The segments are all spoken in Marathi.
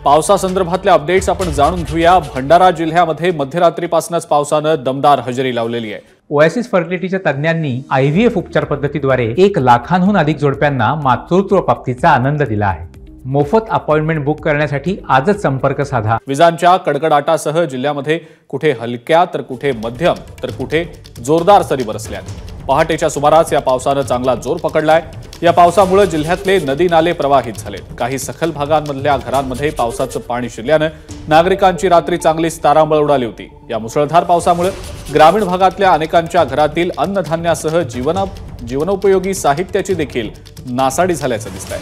पावसासंदर्भातल्या अपडेट्स आपण जाणून घेऊया। भंडारा जिल्ह्यामध्ये मध्यरात्रीपासूनच पावसानं दमदार हजेरी लावलेली आहे। ओएसिस फर्टिलिटीच्या तज्ञांनी आयव्हीएफ उपचार पद्धतीद्वारे 1 लाखांहून अधिक जोडप्यांना मातृत्व प्राप्तीचा आनंद दिला आहे। मोफत अपॉइंटमेंट बुक करण्यासाठी आजच संपर्क साधा। विजांच्या कडकडाटासह जिल्ह्यामध्ये कुठे हलक्या तर कुठे मध्यम तर कुठे जोरदार सरी बरसल्यात। पहाटेच्या सुमारास या पावसानं चांगला जोर पकडलाय। या पावसामुळे जिल्ह्यातले नदी नाले प्रवाहित झालेत। काही सखल भागांमधल्या घरांमध्ये पावसाचं पाणी शिरल्यानं नागरिकांची रात्री चांगलीच तारांबळ उडाली होती। या मुसळधार पावसामुळे ग्रामीण भागातल्या अनेकांच्या घरातील अन्नधान्यासह जीवनोपयोगी साहित्याची देखील नासाडी झाल्याचं दिसतंय।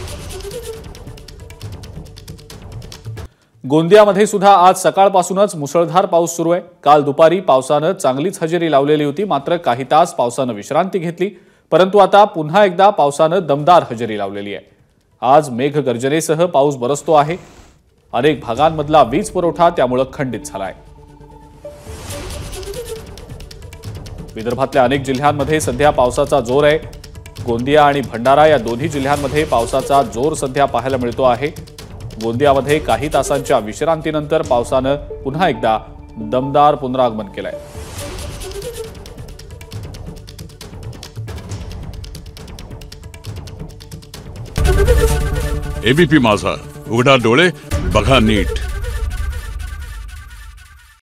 गोंदियामध्ये सुद्धा आज सकाळपासूनच मुसळधार पाऊस सुरू आहे। काल दुपारी पावसानं चांगलीच हजेरी लावलेली होती, मात्र काही तास पावसानं विश्रांती घेतली, परंतु आता पुन्हा एकदा पावसानं दमदार हजेरी लावलेली आहे। आज मेघगर्जनेसह पाऊस बरसतो आहे। अनेक भागांमधला वीज पुरवठा त्यामुळे खंडित झालाय। विदर्भातल्या अनेक जिल्ह्यांमध्ये सध्या पावसाचा जोर आहे। गोंदिया आणि भंडारा या दोन्ही जिल्ह्यांमध्ये पावसाचा जोर सध्या पाहायला मिळतो आहे। गोंदियामध्ये काही तासांच्या विश्रांतीनंतर पावसानं पुन्हा एकदा दमदार पुनरागमन केलंय। एबीपी माझा, उघडा डोळे बघा नीट।